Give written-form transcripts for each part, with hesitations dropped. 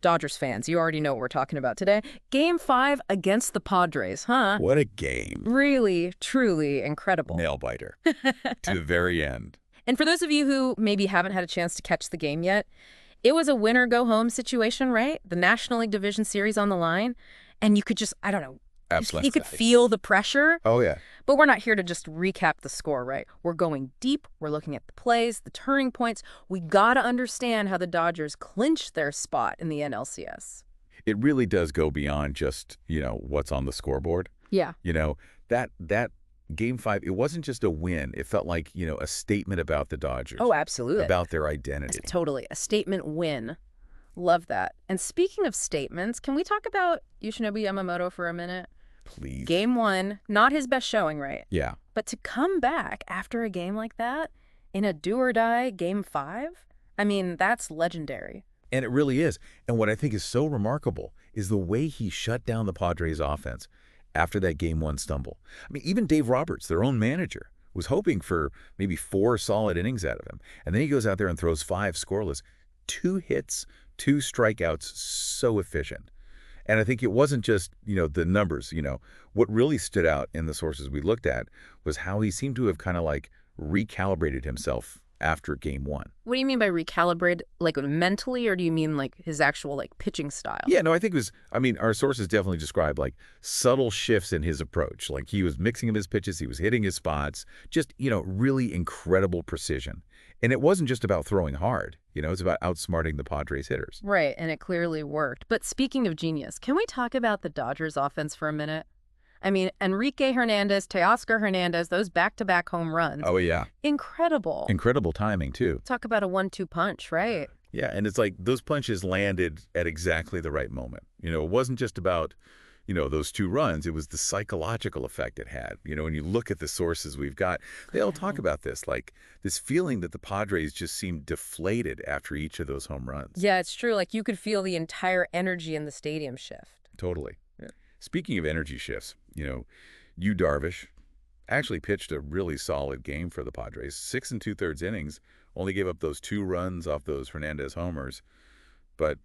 Dodgers fans, you already know what we're talking about today. Game 5 against the Padres, huh? What a game. Really, truly incredible. Nail-biter. To the very end. And for those of you who maybe haven't had a chance to catch the game yet, it was a winner-go-home situation, right? The National League Division Series on the line. And you could just, I don't know, Absolutely. you could feel the pressure. Oh, yeah. But we're not here to just recap the score, right? We're going deep. We're looking at the plays, the turning points. We got to understand how the Dodgers clinched their spot in the NLCS. It really does go beyond just, what's on the scoreboard. Yeah. That Game 5, it wasn't just a win. It felt like, a statement about the Dodgers. Oh, absolutely. About their identity. Totally. A statement win. Love that. And speaking of statements, can we talk about Yoshinobu Yamamoto for a minute? Please. Game 1, not his best showing, right? Yeah. But to come back after a game like that in a do-or-die Game 5, I mean, that's legendary. And it really is. And what I think is so remarkable is the way he shut down the Padres offense after that Game 1 stumble. I mean, even Dave Roberts, their own manager, was hoping for maybe 4 solid innings out of him. And then he goes out there and throws 5 scoreless. 2 hits, 2 strikeouts, so efficient. And I think it wasn't just, the numbers, What really stood out in the sources we looked at was how he seemed to have kind of like recalibrated himself after Game 1. What do you mean by recalibrate? Like mentally, or do you mean like his actual pitching style? Yeah, no, I think it was, our sources definitely described like subtle shifts in his approach. Like he was mixing up his pitches, he was hitting his spots, just, really incredible precision. And it wasn't just about throwing hard. It's about outsmarting the Padres hitters. Right, and it clearly worked. But speaking of genius, can we talk about the Dodgers offense for a minute? I mean, Enrique Hernández, Teoscar Hernández, those back-to-back home runs. Oh, yeah. Incredible. Incredible timing, too. Talk about a 1-2 punch, right? Yeah, and it's like those punches landed at exactly the right moment. It wasn't just about, those 2 runs. It was the psychological effect it had. When you look at the sources we've got, they all talk about this, like this feeling that the Padres just seemed deflated after each of those home runs. Yeah, it's true. Like you could feel the entire energy in the stadium shift. Totally. Yeah. Speaking of energy shifts, Yu Darvish actually pitched a really solid game for the Padres. 6 2/3 innings, only gave up those 2 runs off those Hernandez homers. But,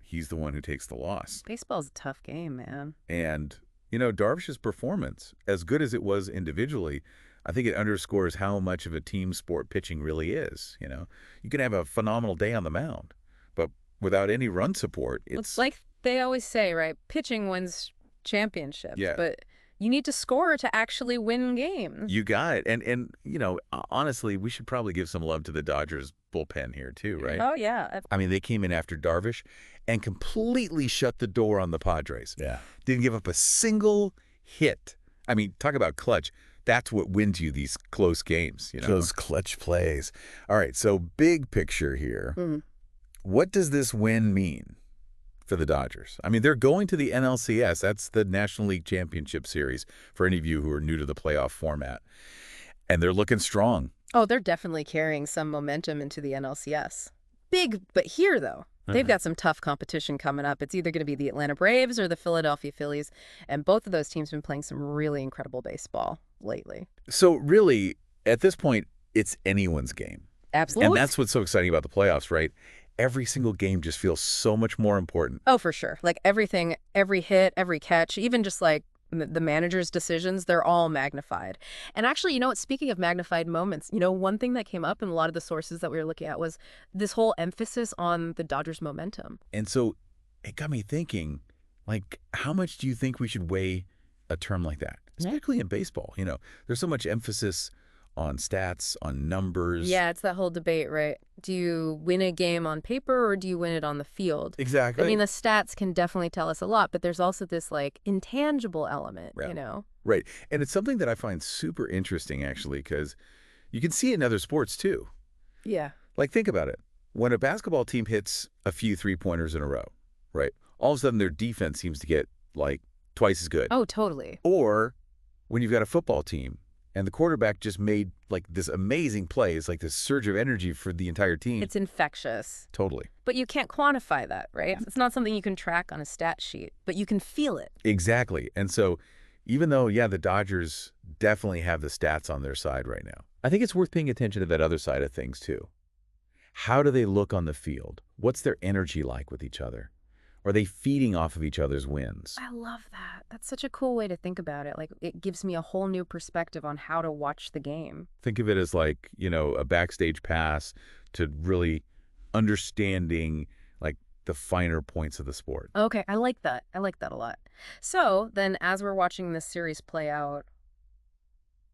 he's the one who takes the loss. Baseball's a tough game, man. And, Darvish's performance, as good as it was individually, I think it underscores how much of a team sport pitching really is. You can have a phenomenal day on the mound, but without any run support, it's like they always say, right? Pitching wins championships. Yeah. But you need to score to actually win games. You got it. And honestly, we should probably give some love to the Dodgers bullpen here too, right? Oh, yeah. I mean, they came in after Darvish and completely shut the door on the Padres. Yeah. Didn't give up a single hit. I mean, talk about clutch. That's what wins you these close games, Those clutch plays. All right, so big picture here. What does this win mean for the Dodgers? I mean, they're going to the NLCS. That's the National League Championship Series for any of you who are new to the playoff format. And they're looking strong. Oh, they're definitely carrying some momentum into the NLCS. Big, but here, though, they've got some tough competition coming up. It's either going to be the Atlanta Braves or the Philadelphia Phillies, and both of those teams have been playing some really incredible baseball lately. So really, at this point, it's anyone's game. Absolutely. And that's what's so exciting about the playoffs, right? Every single game just feels so much more important. Oh, for sure. Like everything, every hit, every catch, even just like the manager's decisions, they're all magnified. And actually, speaking of magnified moments, one thing that came up in a lot of the sources that we were looking at was this whole emphasis on the Dodgers' momentum. And so it got me thinking, like, how much do you think we should weigh a term like that? Especially in baseball. There's so much emphasis on stats, on numbers. Yeah, it's that whole debate, right? Do you win a game on paper or do you win it on the field? Exactly. I mean, the stats can definitely tell us a lot, but there's also this intangible element, Right. And it's something that I find super interesting, actually, because you can see it in other sports, too. Yeah. Like, think about it. When a basketball team hits a few three-pointers in a row, right, all of a sudden their defense seems to get, twice as good. Oh, totally. Or when you've got a football team and the quarterback just made this amazing play. It's like this surge of energy for the entire team. It's infectious. Totally. But you can't quantify that, right? It's not something you can track on a stat sheet, but you can feel it. Exactly. And so even though, the Dodgers definitely have the stats on their side right now, I think it's worth paying attention to that other side of things too. How do they look on the field? What's their energy like with each other? Are they feeding off of each other's wins? I love that. That's such a cool way to think about it. Like, it gives me a whole new perspective on how to watch the game. Think of it as like, a backstage pass to really understanding like the finer points of the sport. Okay, I like that. I like that a lot. So then as we're watching this series play out,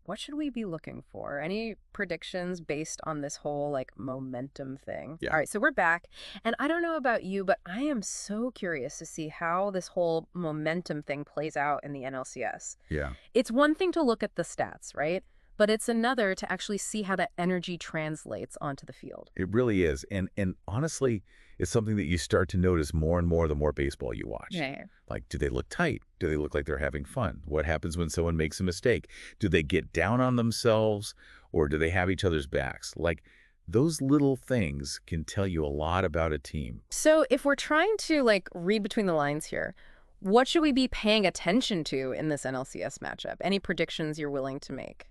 what should we be looking for? Any predictions based on this whole like momentum thing? Yeah. All right, so we're back. And I don't know about you, but I am so curious to see how this whole momentum thing plays out in the NLCS. Yeah. It's one thing to look at the stats, right? But it's another to actually see how that energy translates onto the field. It really is. And honestly, it's something that you start to notice more and more the more baseball you watch. Yeah. Like, do they look tight? Do they look like they're having fun? What happens when someone makes a mistake? Do they get down on themselves or do they have each other's backs? Like, those little things can tell you a lot about a team. So if we're trying to like read between the lines here, what should we be paying attention to in this NLCS matchup? Any predictions you're willing to make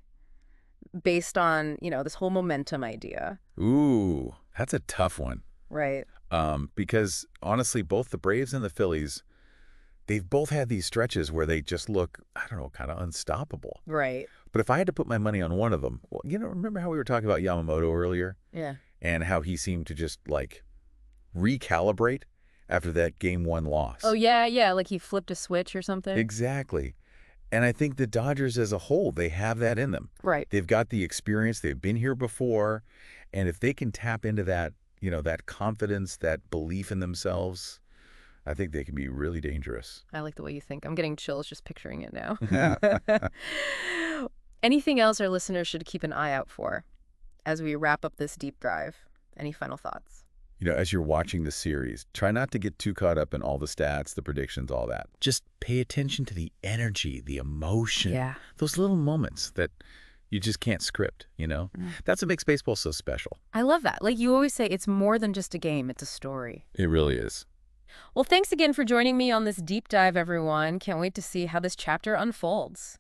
based on, this whole momentum idea? Ooh, that's a tough one. Right. Because honestly, both the Braves and the Phillies, they've both had these stretches where they just look, I don't know, kind of unstoppable. Right. But if I had to put my money on one of them, well, remember how we were talking about Yamamoto earlier? Yeah. And how he seemed to just like recalibrate after that game 1 loss. Oh, yeah, yeah. Like he flipped a switch or something. Exactly. And I think the Dodgers as a whole, they have that in them. Right. They've got the experience. They've been here before. And if they can tap into that, that confidence, that belief in themselves, I think they can be really dangerous. I like the way you think. I'm getting chills just picturing it now. Anything else our listeners should keep an eye out for as we wrap up this deep dive? Any final thoughts? As you're watching the series, try not to get too caught up in all the stats, the predictions, all that. Just pay attention to the energy, the emotion, Yeah. those little moments that you just can't script, That's what makes baseball so special. I love that. Like you always say, it's more than just a game, it's a story. It really is. Well, thanks again for joining me on this deep dive, everyone. Can't wait to see how this chapter unfolds.